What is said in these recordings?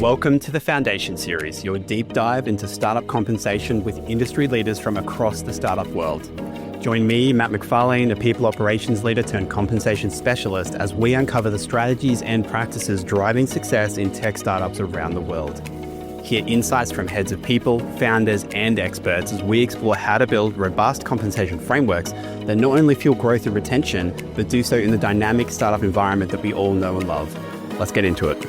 Welcome to the Foundation Series, your deep dive into startup compensation with industry leaders from across the startup world. Join me, Matt McFarlane, a people operations leader turned compensation specialist, as we uncover the strategies and practices driving success in tech startups around the world. Hear insights from heads of people, founders, and experts as we explore how to build robust compensation frameworks that not only fuel growth and retention, but do so in the dynamic startup environment that we all know and love. Let's get into it.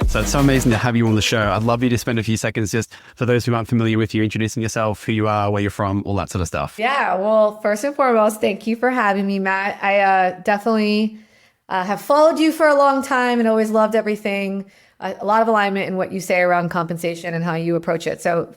So it's so amazing to have you on the show. I'd love you to spend a few seconds just for those who aren't familiar with you, introducing yourself, who you are, where you're from, all that sort of stuff. Yeah, well, first and foremost, thank you for having me, Matt. I definitely have followed you for a long time and always loved everything. A lot of alignment in what you say around compensation and how you approach it. So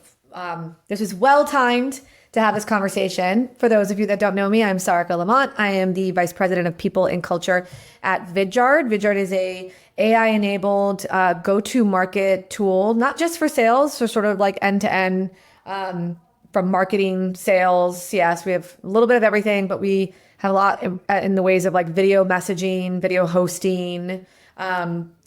this is well-timed to have this conversation. For those of you that don't know me, I'm Sarika Lamont. I am the Vice President of People and Culture at Vidyard. Vidyard is a AI-enabled go-to-market tool, not just for sales, so sort of like end-to-end from marketing, sales. Yes, we have a little bit of everything, but we have a lot in the ways of like video messaging, video hosting,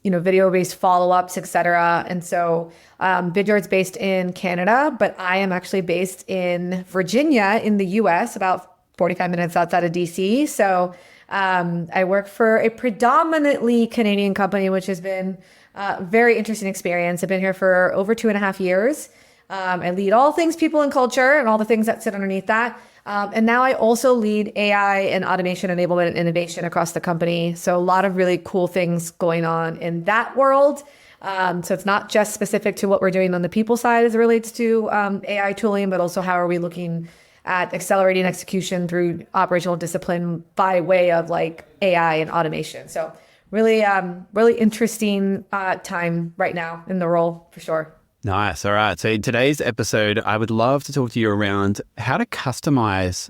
video-based follow-ups, et cetera. And so Vidyard's based in Canada, but I am actually based in Virginia in the US, about 45 minutes outside of DC. So I work for a predominantly Canadian company, which has been a very interesting experience. I've been here for over 2.5 years. I lead all things people and culture and all the things that sit underneath that. And now I also lead AI and automation enablement and innovation across the company. So a lot of really cool things going on in that world. So it's not just specific to what we're doing on the people side as it relates to AI tooling, but also how are we looking at accelerating execution through operational discipline by way of like AI and automation. So really, really interesting time right now in the role for sure. Nice. All right. So in today's episode, I would love to talk to you around how to customize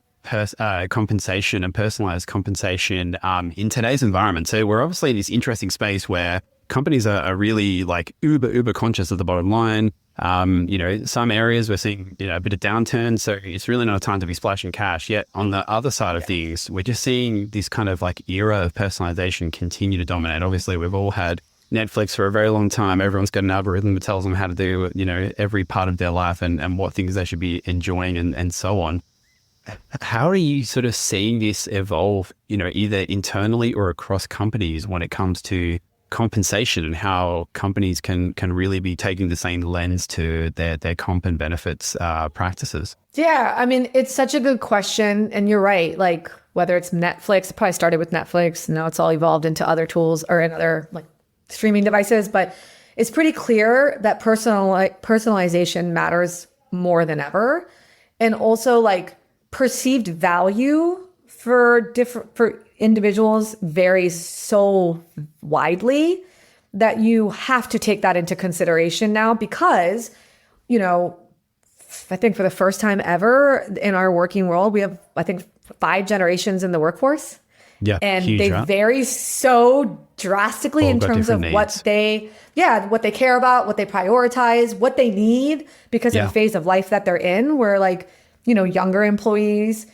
compensation and personalize compensation in today's environment. So we're obviously in this interesting space where companies are really like uber conscious of the bottom line. Some areas we're seeing, a bit of downturn. So it's really not a time to be splashing cash. Yet on the other side of things, we're just seeing this kind of like era of personalization continue to dominate. Obviously, we've all had Netflix for a very long time. Everyone's got an algorithm that tells them how to do, every part of their life and what things they should be enjoying and so on. How are you sort of seeing this evolve, either internally or across companies when it comes to compensation and how companies can really be taking the same lens to their comp and benefits practices? Yeah, I mean, it's such a good question. And you're right. Like whether it's Netflix, it probably started with Netflix. Now it's all evolved into other tools or in other like streaming devices. But it's pretty clear that personalization matters more than ever. And also like perceived value for individuals varies so widely that you have to take that into consideration now because, I think for the first time ever in our working world, we have, 5 generations in the workforce. Yeah. And huge, they right? vary so drastically All in got terms of different what needs. what they care about, what they prioritize, what they need because of the phase of life that they're in, where like, younger employees,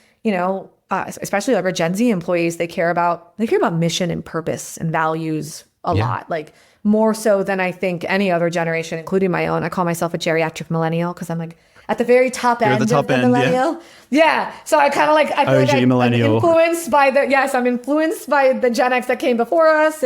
especially like our Gen Z employees, they care about mission and purpose and values a lot, like more so than I think any other generation, including my own. I call myself a geriatric millennial because I'm like at the very top end of the millennial. Yeah. So I kind of like, I feel like I'm influenced by I'm influenced by the Gen X that came before us.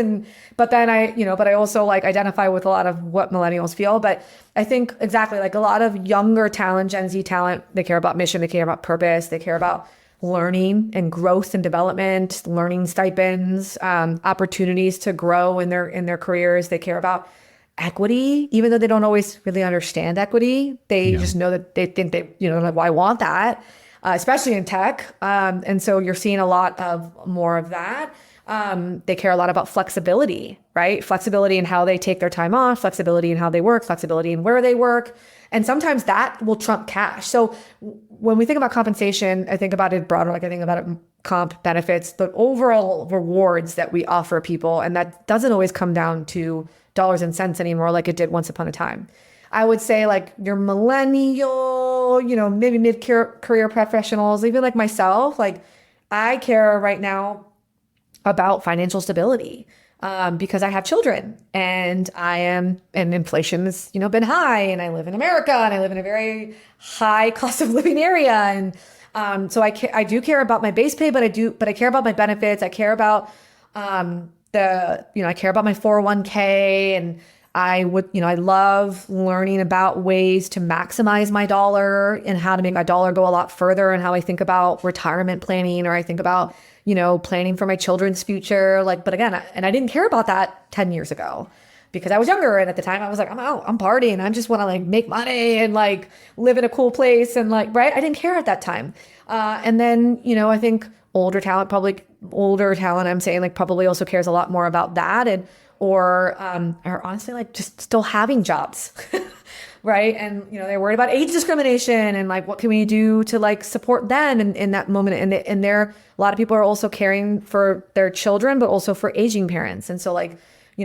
But I also like identify with a lot of what millennials feel. But I think exactly like a lot of younger talent, Gen Z talent, they care about mission, they care about purpose, they care about learning and growth and development, learning stipends, opportunities to grow in their careers. They care about equity, even though they don't always really understand equity. They just know that they think they, like, well, I want that, especially in tech. And so you're seeing a lot of more of that. They care a lot about flexibility, right? Flexibility in how they take their time off, flexibility in how they work, flexibility in where they work. And sometimes that will trump cash. So when we think about compensation, I think about it broader, like I think about it comp benefits, the overall rewards that we offer people. And that doesn't always come down to dollars and cents anymore like it did once upon a time. I would say like your millennial, maybe mid-career professionals, even like myself, like I care right now about financial stability because I have children and and inflation has, been high and I live in America and I live in a very high cost of living area. And so I do care about my base pay, but I care about my benefits. I care about I care about my 401k and I love learning about ways to maximize my dollar and how to make my dollar go a lot further and how I think about retirement planning or I think about, planning for my children's future. But again, I didn't care about that 10 years ago because I was younger. And at the time I was like, I'm out, I'm partying. I just want to make money and live in a cool place. And right. I didn't care at that time. And then, I think older talent, I'm saying probably also cares a lot more about that or honestly, just still having jobs, right? And, they're worried about age discrimination and what can we do to support them in that moment. And a lot of people are also caring for their children, but also for aging parents. And so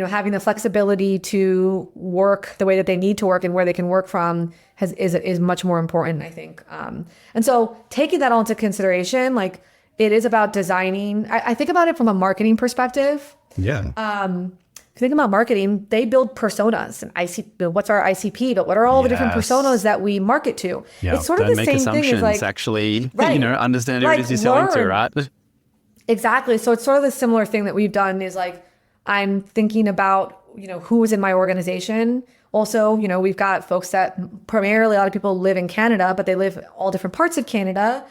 having the flexibility to work the way that they need to work and where they can work from is much more important, I think. And so taking that all into consideration, it is about designing. I think about it from a marketing perspective. Yeah. If you think about marketing, they build personas and what's our ICP, but what are all the different personas that we market to? Yeah. It's sort of the same thing as actually, right. Understand who it is you're selling to, right? Exactly. So it's sort of the similar thing that we've done is I'm thinking about, who is in my organization. Also, we've got folks that primarily a lot of people live in Canada, but they live all different parts of Canada.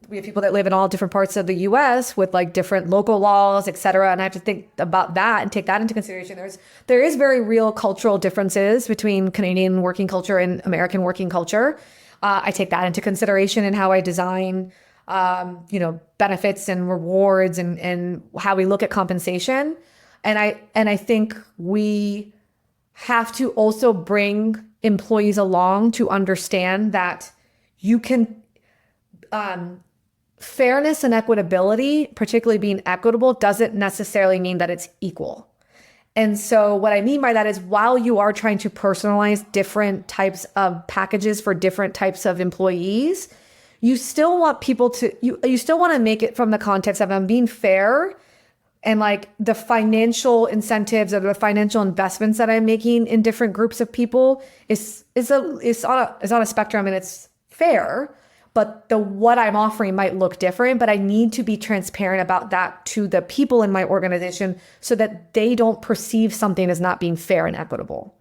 We have people that live in all different parts of the US with different local laws, et cetera. And I have to think about that and take that into consideration. There is very real cultural differences between Canadian working culture and American working culture. I take that into consideration in how I design, benefits and rewards and how we look at compensation. And I think we have to also bring employees along to understand that you can, fairness and equitability, particularly being equitable, doesn't necessarily mean that it's equal. And so what I mean by that is while you are trying to personalize different types of packages for different types of employees, you still want people to, you still want to make it from the context of I'm being fair and the financial incentives or the financial investments that I'm making in different groups of people is on a spectrum and it's fair. But what I'm offering might look different, but I need to be transparent about that to the people in my organization so that they don't perceive something as not being fair and equitable.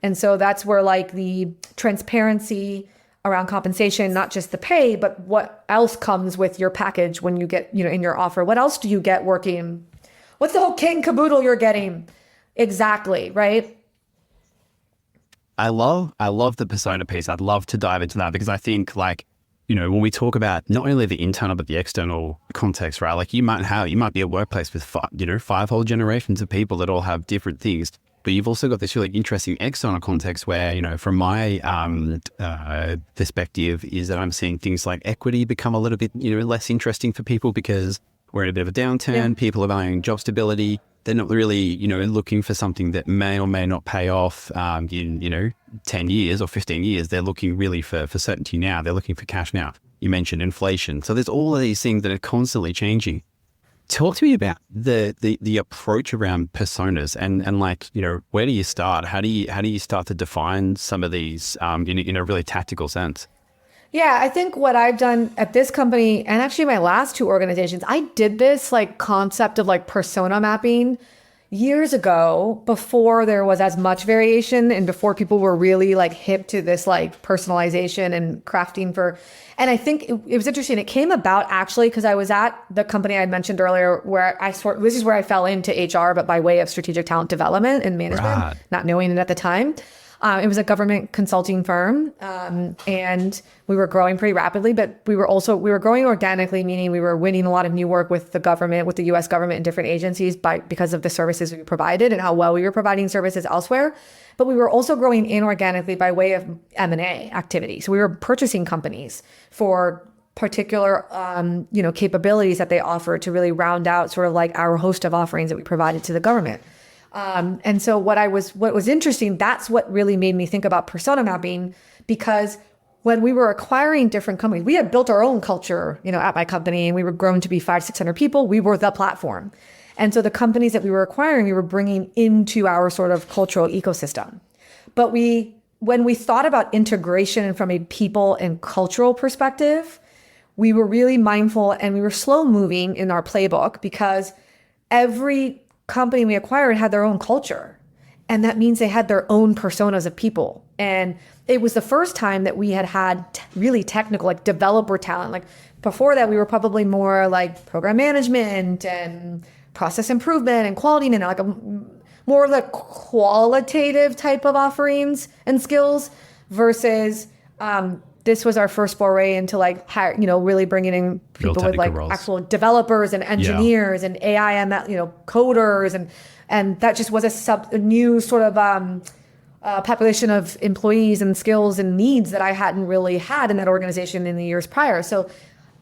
And so that's where the transparency around compensation, not just the pay, but what else comes with your package when you get, in your offer. What else do you get working? What's the whole kit and caboodle you're getting? Exactly, right? I love the persona piece. I'd love to dive into that because I think when we talk about not only the internal but the external context, right? You might be a workplace with five whole generations of people that all have different things, but you've also got this really interesting external context where, from my perspective, is that I'm seeing things like equity become a little bit less interesting for people because we're in a bit of a downturn. Yeah. People are valuing job stability. They're not really, looking for something that may or may not pay off in, 10 years or 15 years. They're looking really for certainty now. They're looking for cash now. You mentioned inflation. So there's all of these things that are constantly changing. Talk to me about the approach around personas and where do you start? How do you start to define some of these in a really tactical sense? Yeah, I think what I've done at this company and actually my last two organizations, I did this concept of persona mapping years ago before there was as much variation and before people were really hip to this personalization and crafting and I think it was interesting. It came about actually because I was at the company I mentioned earlier where this is where I fell into HR, but by way of strategic talent development and management, right. Not knowing it at the time. It was a government consulting firm, and we were growing pretty rapidly, but we were growing organically, meaning we were winning a lot of new work with the government, with the US government and different agencies because of the services we provided and how well we were providing services elsewhere. But we were also growing inorganically by way of M&A activity. So we were purchasing companies for particular, capabilities that they offered to really round out sort of our host of offerings that we provided to the government. And so what was interesting, that's what really made me think about persona mapping, because when we were acquiring different companies, we had built our own culture, at my company, and we were grown to be 500-600 people. We were the platform. And so the companies that we were acquiring, we were bringing into our sort of cultural ecosystem. But when we thought about integration from a people and cultural perspective, we were really mindful and we were slow moving in our playbook, because every company we acquired had their own culture. And that means they had their own personas of people. And it was the first time that we had really technical, like developer talent. Like before that, we were probably more like program management and process improvement and quality, and like more like qualitative type of offerings and skills, versus this was our first foray into like really bringing in people with like roles. Actual developers and engineers and AI and coders, and that just was a new sort of population of employees and skills and needs that I hadn't really had in that organization in the years prior. So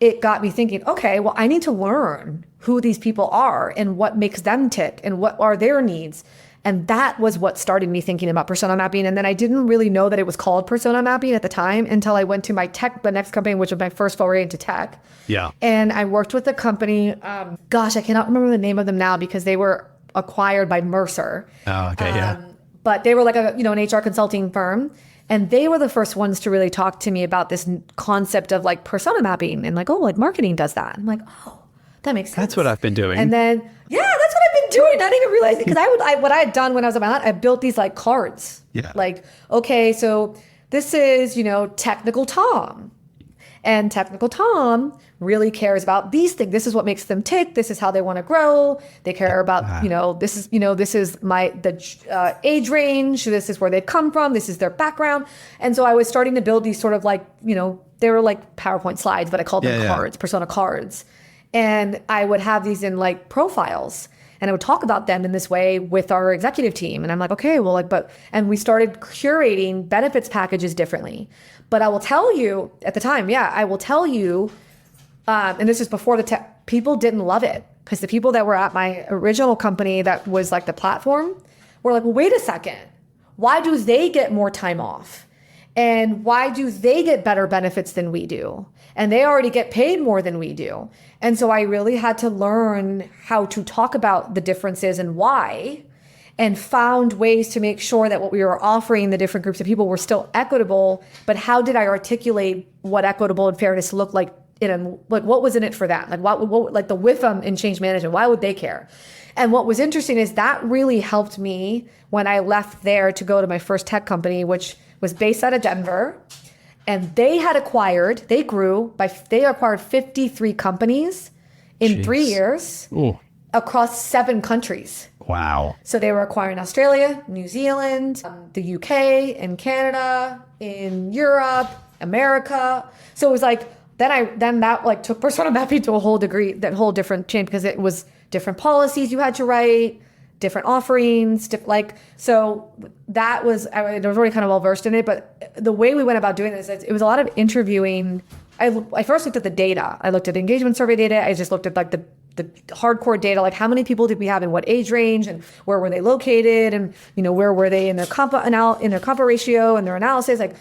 it got me thinking, okay, well, I need to learn who these people are and what makes them tick and what are their needs. And that was what started me thinking about persona mapping. And then I didn't really know that it was called persona mapping at the time until I went to the next company, which was my first foray into tech. Yeah. And I worked with a company, I cannot remember the name of them now because they were acquired by Mercer. Oh, okay, yeah. But they were like an HR consulting firm. And they were the first ones to really talk to me about this concept of like persona mapping and like, oh, like marketing does that. I'm like, oh, that makes sense. That's what I've been doing. And then, that's what I've been doing. I didn't even realize it. Because what I had done when I was at my lab, I built these like cards. Yeah. Like, okay, so this is, technical Tom. And technical Tom really cares about these things. This is what makes them tick. This is how they want to grow. They care about, this is the age range. This is where they come from. This is their background. And so I was starting to build these sort of like, they were like PowerPoint slides, but I called them cards, persona cards. And I would have these in like profiles, and I would talk about them in this way with our executive team. And I'm like, okay, well, and we started curating benefits packages differently. But I will tell you at the time, and this is before the tech, people didn't love it, because the people that were at my original company that was like the platform were like, well, wait a second. Why do they get more time off? And why do they get better benefits than we do? And they already get paid more than we do. And so I really had to learn how to talk about the differences and why, and found ways to make sure that what we were offering the different groups of people were still equitable. But how did I articulate what equitable and fairness looked like what was in it for that? Like what like the WIFM in change management, why would they care? And what was interesting is that really helped me when I left there to go to my first tech company, which was based out of Denver. And they acquired 53 companies in 3 years across 7 countries. Wow. So they were acquiring Australia, New Zealand, the UK, and Canada, in Europe, America. So it was like, then that like took persona mapping to a whole degree, that whole different chain, because it was different policies you had to write, different offerings, so that was, I was already kind of well versed in it, but the way we went about doing this, it was a lot of interviewing. I first looked at the data. I looked at engagement survey data. I just looked at like the hardcore data, like how many people did we have in what age range and where were they located, and where were they in their compa ratio and their analysis, like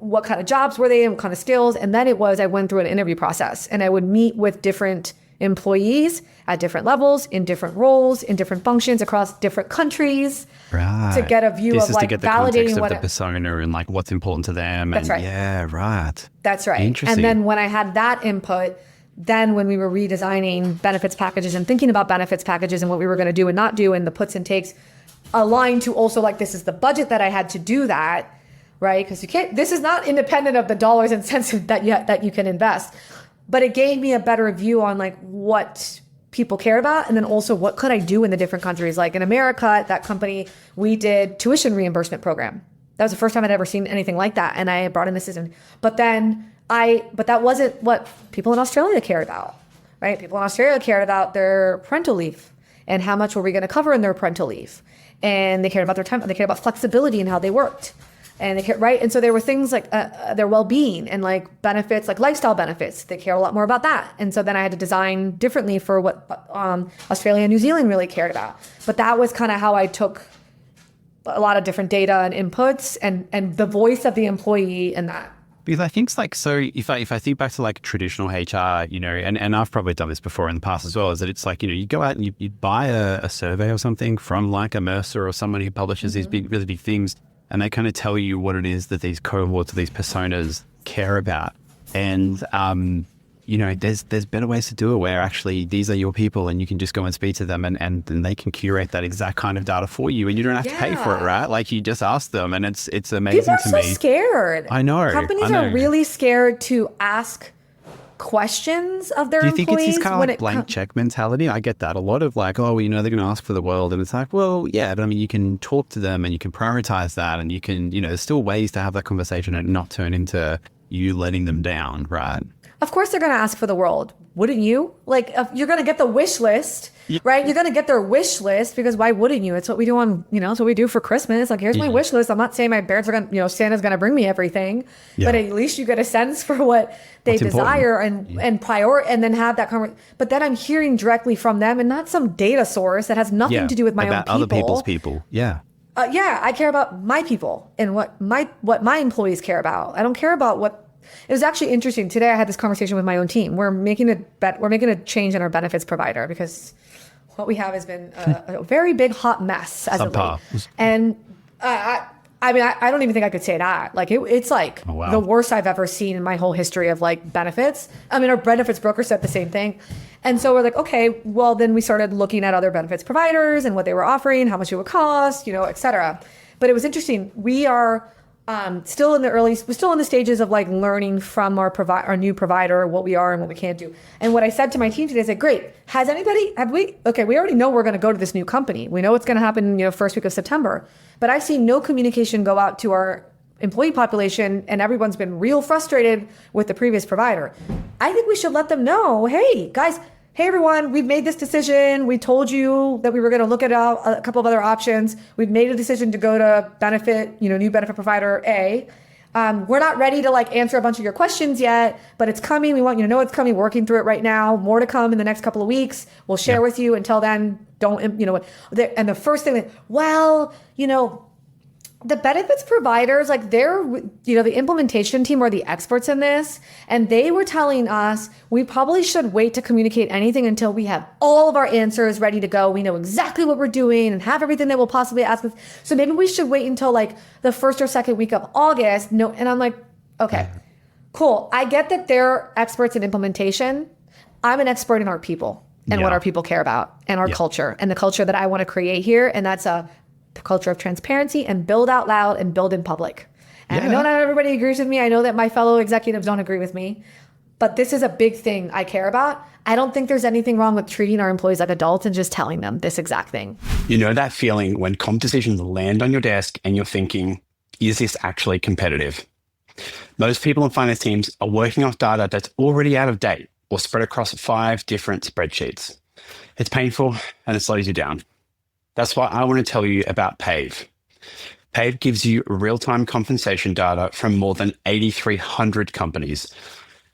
what kind of jobs were they and what kind of skills. And then I went through an interview process, and I would meet with different employees at different levels, in different roles, in different functions across different countries, to get a view of like to get the validating context of the persona and like what's important to them. That's right. Yeah, right. That's right. Interesting. And then when I had that input, then when we were redesigning benefits packages and thinking about benefits packages and what we were going to do and not do, and the puts and takes aligned to also like, this is the budget that I had to do that, right? Because this is not independent of the dollars and cents that you can invest. But it gave me a better view on like what people care about, and then also what could I do in the different countries. Like in America, at that company, we did tuition reimbursement program. That was the first time I'd ever seen anything like that, and I brought in the system. But that wasn't what people in Australia cared about, right? People in Australia cared about their parental leave and how much were we going to cover in their parental leave, and they cared about their time. They cared about flexibility and how they worked. And they care, right? And so there were things like their well-being and like benefits, like lifestyle benefits. They care a lot more about that. And so then I had to design differently for what Australia and New Zealand really cared about. But that was kind of how I took a lot of different data and inputs and the voice of the employee in that. Because I think it's like, so if I think back to like traditional HR, you know, and I've probably done this before in the past as well, is that it's like, you know, you go out and you buy a survey or something from like a Mercer or someone who publishes these big, really big things, and they kind of tell you what it is that these cohorts or these personas care about. And, you know, there's better ways to do it where actually these are your people and you can just go and speak to them and they can curate that exact kind of data for you and you don't have to pay for it, right? Like you just ask them and it's amazing People are to so me. scared. I know. Companies are really scared to ask questions of their employees. Do you think it's this kind of like blank check mentality? I get that. A lot of like, oh, well, you know, they're going to ask for the world. And it's like, well, yeah, but I mean, you can talk to them and you can prioritize that and you can, you know, there's still ways to have that conversation and not turn into you letting them down, right? Of course they're going to ask for the world. Wouldn't you? Like, you're going to get the wish list, right? You're going to get their wish list because why wouldn't you? It's what we do on, you know, it's what we do for Christmas. Like, here's my wish list. I'm not saying my parents are going to, you know, Santa's going to bring me everything, but at least you get a sense for what they desire and then have that conversation. But then I'm hearing directly from them and not some data source that has nothing to do with my own people. Other people's people. Yeah. I care about my people and what my employees care about. I don't care about what. It was actually interesting. Today I had this conversation with my own team. We're making a change in our benefits provider because what we have has been a very big hot mess as of late. And I mean, I don't even think I could say that. Like it's like the worst I've ever seen in my whole history of like benefits. I mean, our benefits broker said the same thing. And so we're like, okay, well then we started looking at other benefits providers and what they were offering, how much it would cost, you know, et cetera. But it was interesting. We are we're still in the stages of like learning from our new provider, what we are and what we can't do. And what I said to my team today is like, great, we already know we're going to go to this new company. We know it's going to happen, you know, first week of September, but I've seen no communication go out to our employee population and everyone's been real frustrated with the previous provider. I think we should let them know, hey guys, hey everyone, we've made this decision. We told you that we were going to look at a couple of other options. We've made a decision to go to new benefit provider A. We're not ready to like answer a bunch of your questions yet, but it's coming. We want you to know it's coming. We're working through it right now. More to come in the next couple of weeks. We'll share with you. Until then, don't, you know what? And the first thing the benefits providers, like they're, you know, the implementation team are the experts in this. And they were telling us we probably should wait to communicate anything until we have all of our answers ready to go. We know exactly what we're doing and have everything that we'll possibly ask us. So maybe we should wait until like the first or second week of August. No, and I'm like, okay, cool. I get that they're experts in implementation. I'm an expert in our people and what our people care about and our culture and the culture that I want to create here. And that's the culture of transparency and build out loud and build in public. And I know not everybody agrees with me. I know that my fellow executives don't agree with me, but this is a big thing I care about. I don't think there's anything wrong with treating our employees like adults and just telling them this exact thing. You know that feeling when comp decisions land on your desk and you're thinking, is this actually competitive? Most people in finance teams are working off data that's already out of date or spread across 5 different spreadsheets. It's painful and it slows you down. That's why I want to tell you about Pave. Pave gives you real-time compensation data from more than 8,300 companies,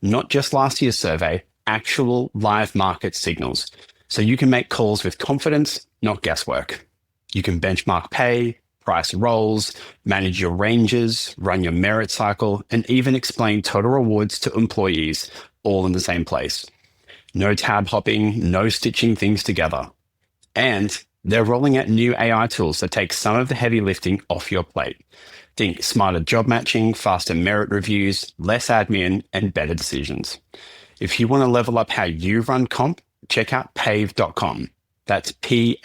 not just last year's survey, actual live market signals. So you can make calls with confidence, not guesswork. You can benchmark pay, price roles, manage your ranges, run your merit cycle, and even explain total rewards to employees all in the same place. No tab hopping, no stitching things together. And they're rolling out new AI tools that take some of the heavy lifting off your plate. Think smarter job matching, faster merit reviews, less admin, and better decisions. If you want to level up how you run comp, check out pave.com. That's PAVE.com.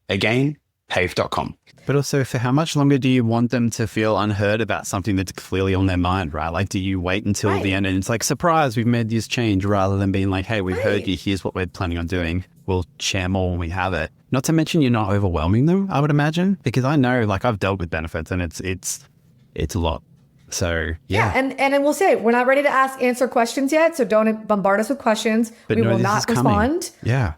Again, pave.com. But also, for how much longer do you want them to feel unheard about something that's clearly on their mind, right? Like, do you wait until the end and it's like, surprise, we've made this change, rather than being like, hey, we've heard you, here's what we're planning on doing. We'll share more when we have it. Not to mention you're not overwhelming them, I would imagine, because I know, like, I've dealt with benefits and it's a lot. So, yeah. And I will say, we're not ready to answer questions yet, so don't bombard us with questions. But we will not respond. Yeah.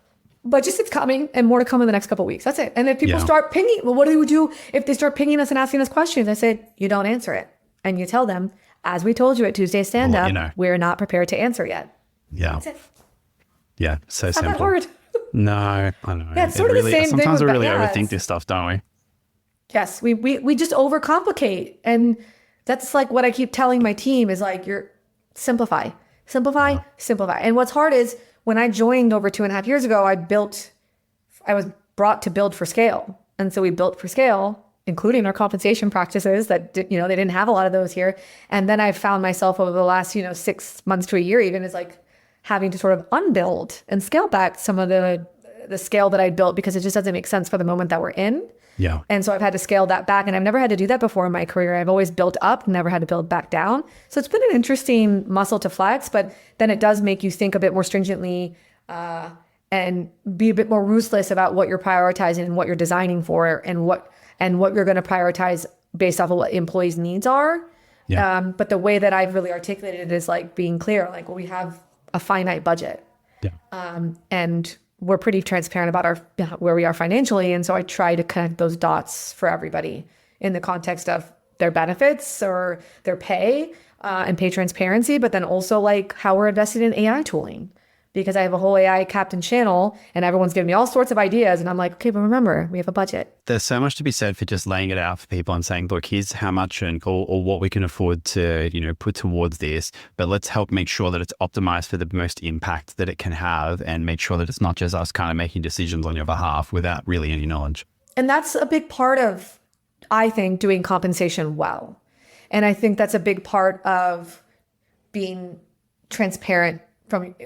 but just it's coming and more to come in the next couple of weeks. That's it. And if people start pinging, well, what do we do if they start pinging us and asking us questions? I said, you don't answer it. And you tell them, as we told you at Tuesday Stand Up, we're not prepared to answer yet. Yeah. That's it. Yeah. So Not simple. that hard. No, I know. Yeah, it's sort of the same thing. Sometimes we really yes. overthink this stuff, don't we? Yes, we just overcomplicate. And that's like what I keep telling my team is like, simplify. And what's hard is when I joined over 2.5 years ago, I was brought to build for scale. And so we built for scale, including our compensation practices that, they didn't have a lot of those here. And then I found myself over the last, 6 months to a year even is like having to sort of unbuild and scale back some of the scale that I built because it just doesn't make sense for the moment that we're in. Yeah. And so I've had to scale that back, and I've never had to do that before in my career. I've always built up, never had to build back down. So it's been an interesting muscle to flex, but then it does make you think a bit more stringently and be a bit more ruthless about what you're prioritizing and what you're designing for and what you're going to prioritize based off of what employees' needs are. Yeah. But the way that I've really articulated it is like being clear, like, well, we have a finite budget. Yeah. And we're pretty transparent about where we are financially. And so I try to connect those dots for everybody in the context of their benefits or their pay and pay transparency, but then also like how we're invested in AI tooling. Because I have a whole AI captain channel and everyone's giving me all sorts of ideas. And I'm like, okay, but remember, we have a budget. There's so much to be said for just laying it out for people and saying, look, here's how much or what we can afford to, put towards this, but let's help make sure that it's optimized for the most impact that it can have and make sure that it's not just us kind of making decisions on your behalf without really any knowledge. And that's a big part of, I think, doing compensation well. And I think that's a big part of being transparent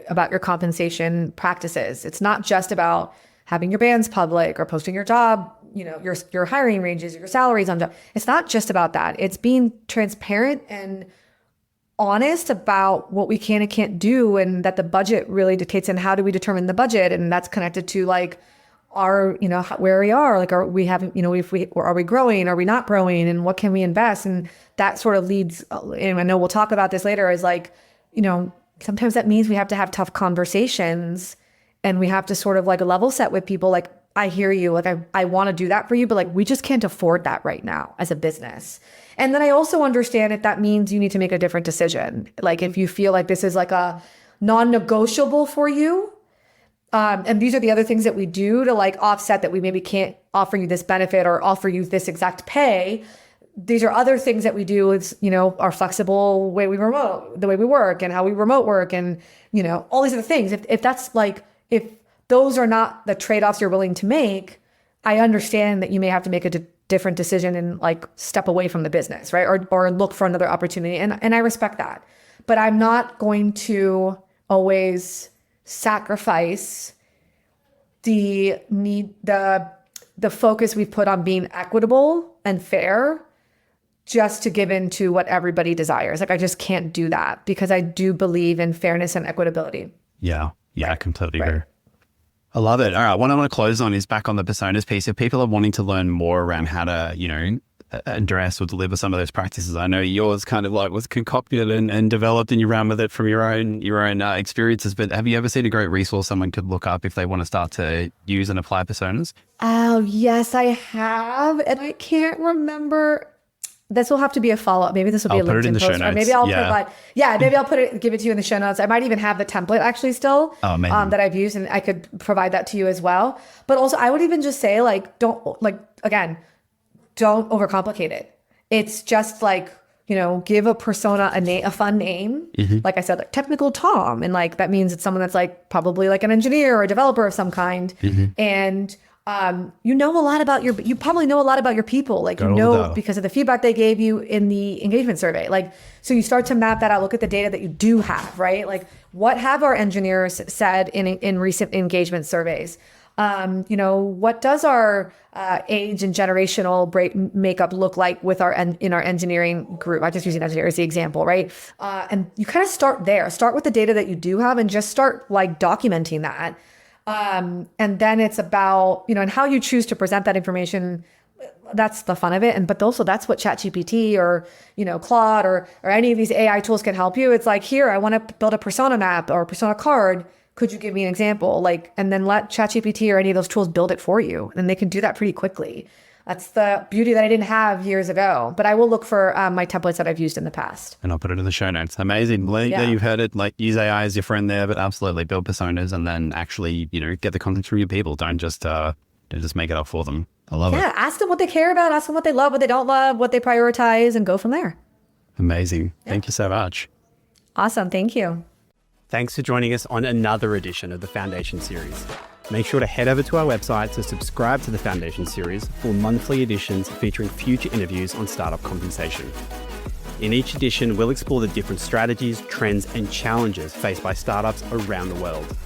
about your compensation practices. It's not just about having your bands public or posting your job, your hiring ranges, your salaries on job. It's not just about that. It's being transparent and honest about what we can and can't do, and that the budget really dictates. And how do we determine the budget? And that's connected to like our, where we are. Like, are we having, are we growing? Are we not growing? And what can we invest? And that sort of leads. And I know we'll talk about this later. Is like, sometimes that means we have to have tough conversations and we have to sort of like level set with people. Like, I hear you. Like, I want to do that for you, but like, we just can't afford that right now as a business. And then I also understand if that means you need to make a different decision. Like, if you feel like this is like a non-negotiable for you. And these are the other things that we do to like offset that we maybe can't offer you this benefit or offer you this exact pay. These are other things that we do is, our flexible way the way we work and how we remote work and, all these other things. If that's like, if those are not the trade-offs you're willing to make, I understand that you may have to make a different decision and like step away from the business, right? Or look for another opportunity. And I respect that, but I'm not going to always sacrifice the focus we've put on being equitable and fair just to give in to what everybody desires. Like, I just can't do that because I do believe in fairness and equitability. Yeah, I completely agree. I love it. All right, what I want to close on is back on the personas piece. If people are wanting to learn more around how to, address or deliver some of those practices, I know yours kind of like was concocted and developed and you ran with it from your own experiences, but have you ever seen a great resource someone could look up if they want to start to use and apply personas? Oh, yes, I have. And I can't remember. This will have to be a follow-up. Maybe this will be a LinkedIn post. Or maybe I'll give it to you in the show notes. I might even have the template actually still that I've used, and I could provide that to you as well. But also, I would even just say, like, don't overcomplicate it. It's just like, give a persona a fun name. Mm-hmm. Like I said, like technical Tom. And like, that means it's someone that's like probably like an engineer or a developer of some kind. Mm-hmm. And you probably know a lot about your people, like, because of the feedback they gave you in the engagement survey. Like, so you start to map that out, look at the data that you do have, right? Like, what have our engineers said in recent engagement surveys? What does our age and generational makeup look like with in our engineering group? I'm just using engineers as the example, right? And you kind of start there, start with the data that you do have and just start like documenting that. And then it's about, and how you choose to present that information. That's the fun of it. But also that's what ChatGPT or, Claude or any of these AI tools can help you. It's like, here, I want to build a persona map or a persona card. Could you give me an example? Like, and then let ChatGPT or any of those tools build it for you. And they can do that pretty quickly. That's the beauty that I didn't have years ago. But I will look for my templates that I've used in the past. And I'll put it in the show notes. Amazing. Yeah, you've heard it. Like, use AI as your friend there, but absolutely build personas and then actually, get the content from your people. Don't just make it up for them. I love it. Yeah, ask them what they care about, ask them what they love, what they don't love, what they prioritize, and go from there. Amazing. Thank you so much. Awesome. Thank you. Thanks for joining us on another edition of the Foundation Series. Make sure to head over to our website to subscribe to the Foundation Series for monthly editions featuring future interviews on startup compensation. In each edition, we'll explore the different strategies, trends, and challenges faced by startups around the world.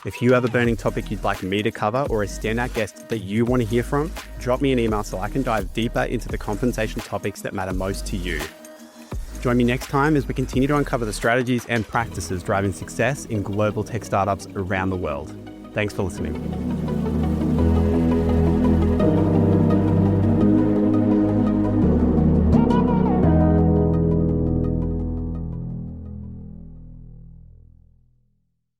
If you have a burning topic you'd like me to cover or a standout guest that you want to hear from, drop me an email so I can dive deeper into the compensation topics that matter most to you. Join me next time as we continue to uncover the strategies and practices driving success in global tech startups around the world. Thanks for listening.